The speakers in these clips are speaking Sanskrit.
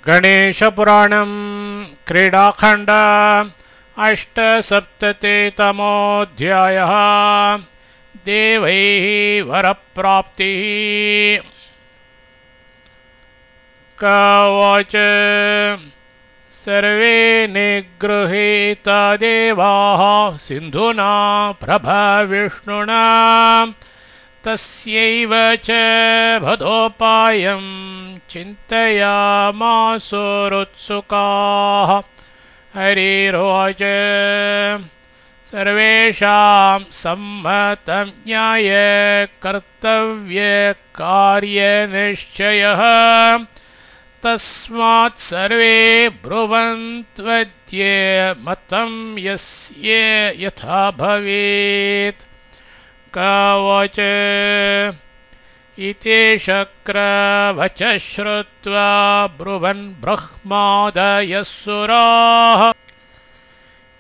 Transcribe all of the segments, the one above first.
गणेशपुराणं क्रीडाखण्ड अष्टसप्ततितमोऽध्यायः। देवैः वरप्राप्तिः। क उवाच सर्वे निगृहीता देवाः सिन्धुना प्रभविष्णुना तस्यैव च वधोपायं चिन्तयामासुरुत्सुकाः। हरिरुवाच सर्वेषां सम्मतं न्यायकर्तव्यकार्यनिश्चयः तस्मात् सर्वे ब्रुवन्त्वद्य मतं यस्य यथा भवेत्। क उवाच इति शक्रवचः श्रुत्वा ब्रुवन् ब्रह्मादयः सुराः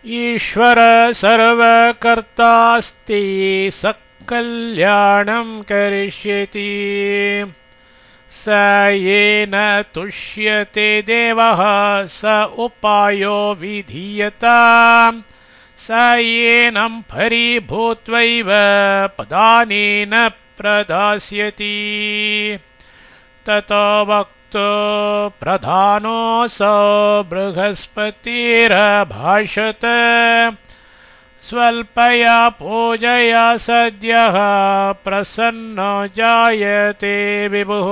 ईश्वर सर्वकर्तास्ति सकल्याणं करिष्यति स येन तुष्यते देवः स उपायो विधीयताम् स येनं फरीभूत्वैव पदानि न प्रदास्यति। ततो वक्तो प्रधानोऽसौ बृहस्पतिरभाषत स्वल्पया पूजया सद्यः प्रसन्नो जायते विभुः।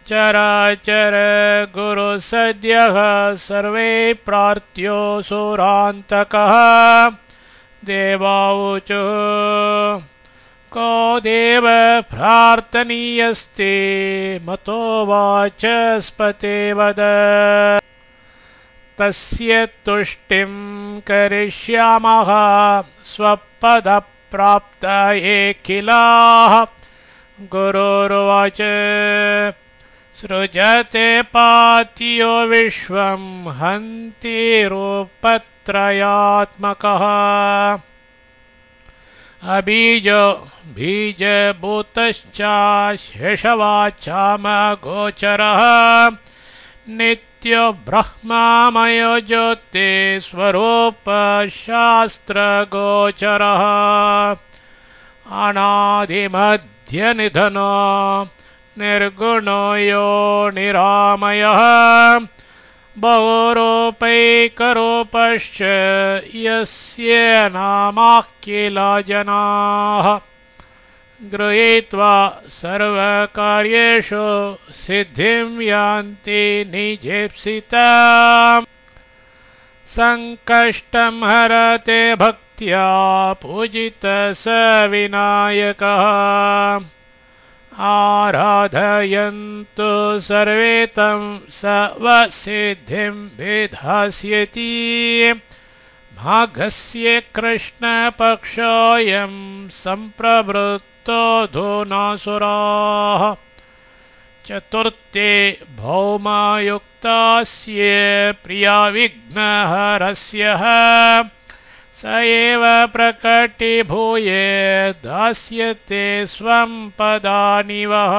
चराचर गुरु सद्यः सर्वे प्रार्थ्यो सुरान्तकः। देवाऊचुः को देव प्रार्थनीयस्ते मतो वाचस्पते वद तस्य तुष्टिं करिष्यामः स्वपदप्राप्तये किलाः। गुरुरुवाच सृजते पातियो विश्वं हन्ति रूपत्रयात्मकः अबीजो बीजभूतश्च शेषवाचामगोचरः नित्यो ब्रह्मामयो ज्योतिस्वरूपशास्त्रगोचरः अनादिमध्यनिधनो निर्गुणो यो निरामयः बहुरूपैकरूपश्च यस्य नामाखिला जनाः गृहीत्वा सर्वकार्येषु सिद्धिं यान्ति निजेप्सिताम्। सङ्कष्टं हरते भक्त्या पूजितः स विनायकः आराधयन्तु सर्वे तं सर्वसिद्धिं विधास्यति। माघस्य कृष्णपक्षोऽयं सम्प्रवृत्तोऽधुनासुराः चतुर्थे भौमयुक्तस्य प्रिया विघ्नहरस्यः स एव प्रकटीभूय दास्यते स्वं पदानि वः।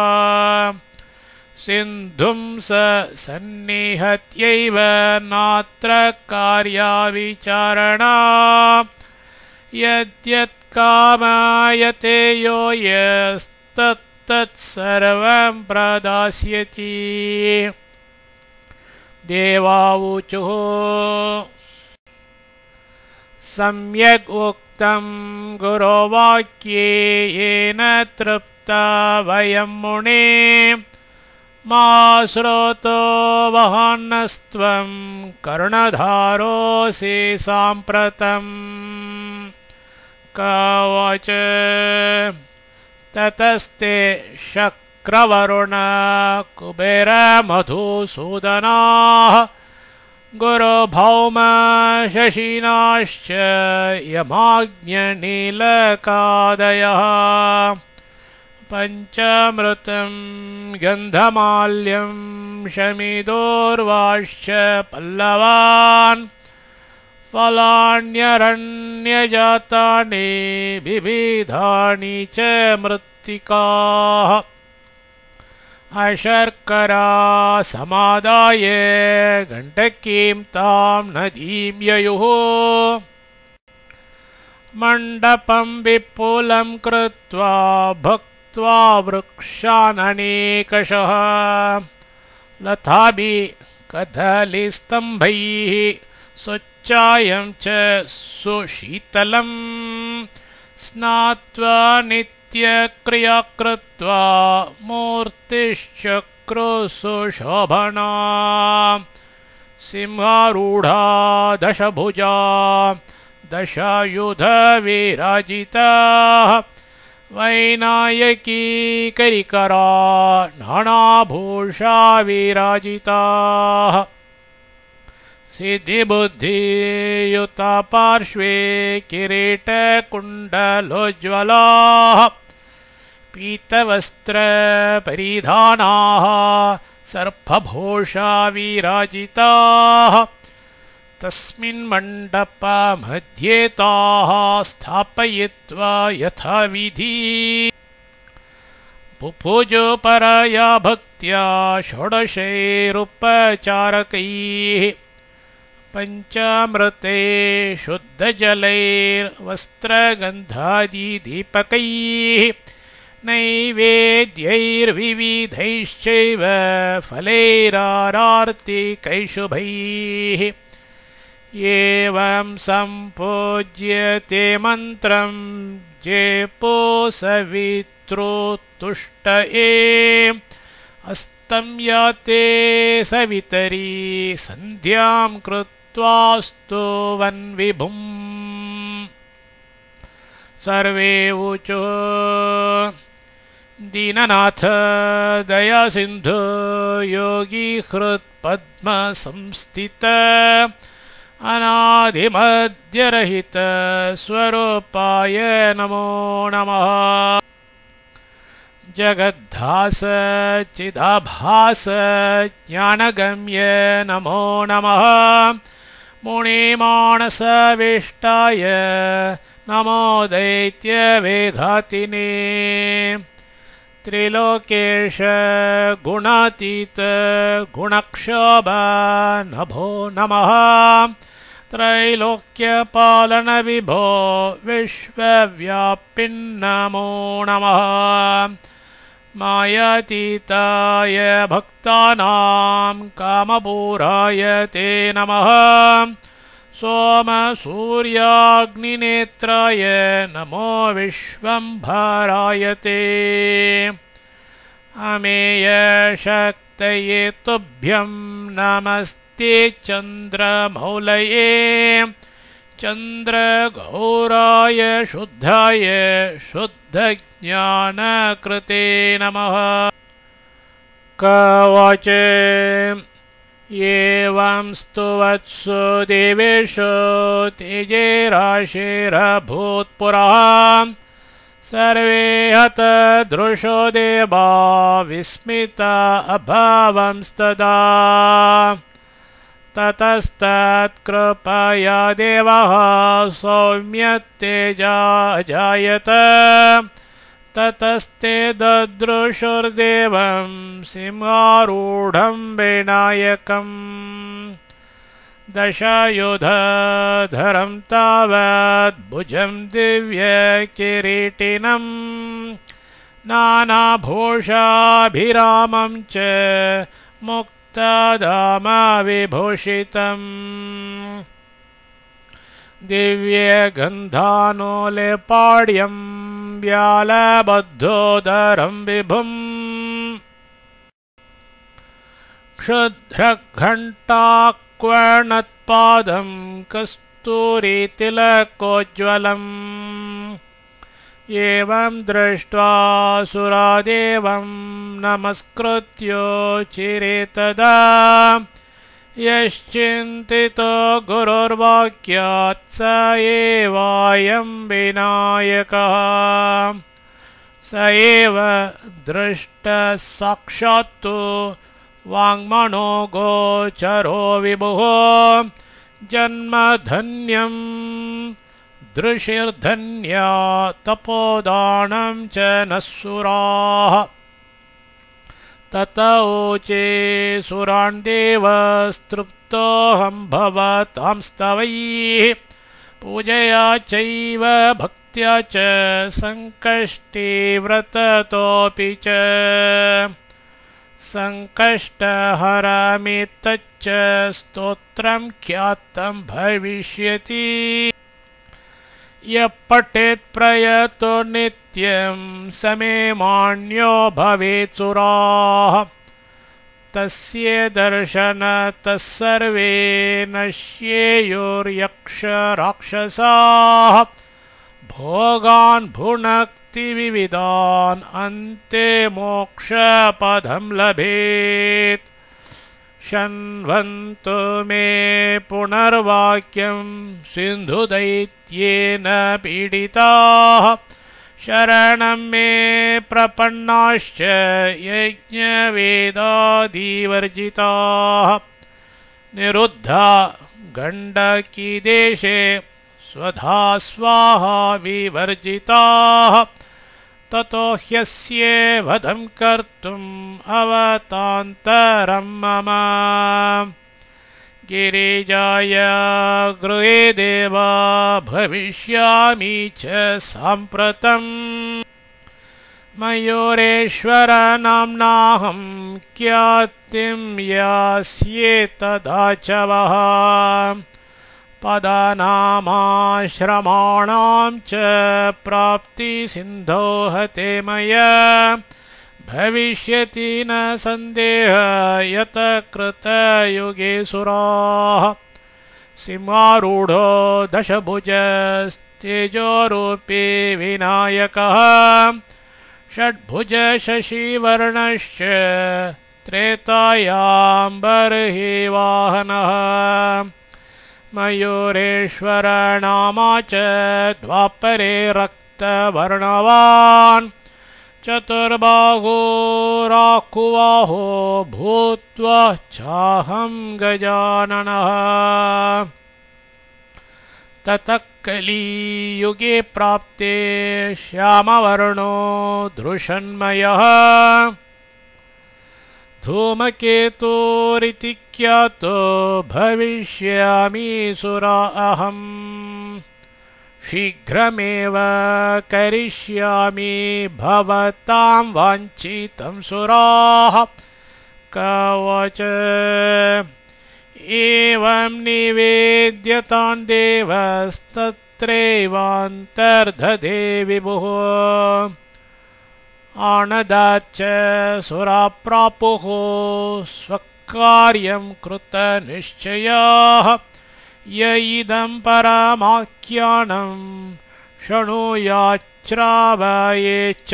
सिन्धुं सन्निहत्यैव नात्र कार्या विचारणा यद्यत् कामयते यो यस्तत्तत्सर्वं प्रदास्यति। देवाऊचुः सम्यक् उक्तं गुरोवाक्ये येन तृप्ता वयं मुने मा श्रोतो वहान्नस्त्वं कर्णधारोऽसि साम्प्रतम्। क उवाच ततस्ते शक्रवरुण कुबेर मधुसूदनाः गुरुभौम शशिनाश्च यमाग्न्यनीलकादयः पञ्चामृतं गन्धमाल्यं शमिदोर्वाश्च पल्लवान् फलान्यरण्यजातानि विविधानि च मृत्तिकाः अशर्करा समादाय गण्डकीं तां नदीं ययुः मण्डपं विपुलं कृत्वा भक्त्वा वृक्षाननेकशः लताभिः कदलीस्तम्भैः स्वच्छायं च सुशीतलं स्नात्वा नित्यक्रिया कृत्वा मूर्तिश्चक्रो सुशोभना सिंहारूढा दशभुजा दशायुधविराजिताः वैनायकी करिकरा नानाभूषा विराजिताः सिद्धिबुद्धियुता पार्श्वे किरीटकुण्डलोज्ज्वलाः पीतवस्त्रपरिधानाः सर्पभूषा विराजिताः तस्मिन् मण्डपमध्ये ताः स्थापयित्वा यथाविधि पुपूजो परया भक्त्या षोडशैरुपचारकैः पञ्चामृते शुद्धजलैर्वस्त्रगन्धादिदीपकैः नैवेद्यैर्विविधैश्चैव फलैरारार्तिकैशुभैः एवं सम्पूज्यते मन्त्रं जेपो सवितृतुष्टये अस्तं याते सवितरी सन्ध्यां कृत्वा स्तुवन् विभुम् सर्वे ऊचुः दीननाथ दयासिन्धु योगी हृत्पद्मसंस्थित अनादिमध्यरहित स्वरूपाय नमो नमः जगद्धास चिदाभास ज्ञानगम्य नमो नमः मुनिमानसविष्टाय नमो दैत्यवेघातिने त्रिलोकेश गुणातीत गुणक्षोभ नभो नमः त्रैलोक्यपालन विभो विश्वव्यापिन्नमो नमः मायातीताय भक्तानां कामपूराय ते नमः सोमसूर्याग्निनेत्राय नमो विश्वम्भराय ते अमेयशक्तये तुभ्यं नमस्ते चन्द्रमौलये चन्द्रगौराय शुद्धाय शुद्धज्ञानकृते नमः कवच एवं स्तुवत्सु देवेषु तेजैराशिरभूत्पुरः सर्वे हतदृशो देवा विस्मिता अभवंस्तदा ततस्तत्कृपया देवः सौम्यतेजा अजायत ततस्ते ददृशुर्देवं सिंहारूढं विनायकम् दशायुधधरं तावद्भुजं दिव्यकिरीटिनं नानाभूषाभिरामं च मुक्तधामविभूषितम् दिव्यगन्धानुलेपाड्यं व्यालबद्धोदरं विभुम् क्षुद्रघण्टाक्वर्णत्पादं कस्तूरीतिलकोज्ज्वलम् एवं दृष्ट्वा सुरादेवं नमस्कृत्योचिरे तदा यश्चिन्तितो गुरोर्वाक्यात् स एवायं विनायकः स एव दृष्टः साक्षात्तु वाङ्मनो गोचरो विभुः जन्मधन्यं दृशिर्धन्या तपोदानं च नः सुराः तत ऊचे सुरान् देवस्तृप्तोऽहं भवतां स्तवैः पूजया चैव भक्त्या च सङ्कष्टे व्रततोऽपि च सङ्कष्टहरमेतच्च स्तोत्रं ख्यातं भविष्यति यः पठेत् प्रयतो नित्यं समे मान्यो भवेत् सुराः तस्य दर्शनतः सर्वे नश्येयुर्यक्षराक्षसाः भोगान् भुनक्ति विविधान् अन्ते मोक्षपदं लभेत् शृण्वन्तु मे पुनर्वाक्यं सिन्धुदैत्येन पीडिताः शरणं मे प्रपन्नाश्च यज्ञवेदादिवर्जिताः निरुद्धा गण्डकीदेशे स्वधा स्वाहा विवर्जिताः ततो ह्यस्य वधं कर्तुम् अवतान्तरं मम गिरिजाय गृहे देवा भविष्यामि च साम्प्रतम् मयूरेश्वर नाम्नाहं ख्यातिं यास्येतदा च वः पदानामाश्रमाणां च प्राप्तिसिन्धो हते मया भविष्यति न सन्देहः यत कृतयुगे सुराः सिंहारूढो दशभुजस्तेजोरूपी विनायकः षड्भुज शशिवर्णश्च त्रेतायां बर्हि वाहनः मयूरेश्वर नामा च द्वापरे रक्तवर्णवान् चतुर्बाहो राकुवाहो भूत्वा चाहं गजाननः ततः कलियुगे प्राप्ते श्यामवर्णो धृषन्मयः धूमकेतुरिति ख्यातो भविष्यामि सुरा अहम् शीघ्रमेव करिष्यामि भवतां वाञ्छितं सुराः कवच एवं निवेद्य तान् देवस्तत्रैवान्तर्दधे विभुः आनदाच्च सुरा प्रापुः स्वकार्यं कृतनिश्चयाः य इदं परमाख्यानं शृणुयाच्श्रावयेच्च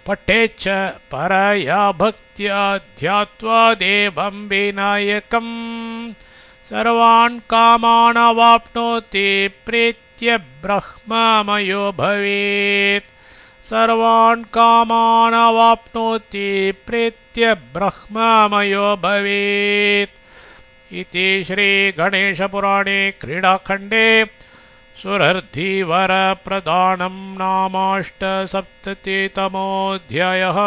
पठेच्च परया भक्त्या ध्यात्वा देवं विनायकं सर्वान् कामान् अवाप्नोति प्रीत्य ब्रह्ममयो भवेत् सर्वान् कामान् अवाप्नोति प्रीत्य ब्रह्ममयो भवेत् इति श्रीगणेशपुराणे क्रीडाखण्डे सुरर्धिवरप्रदानं नामाष्टसप्ततितमोऽध्यायः।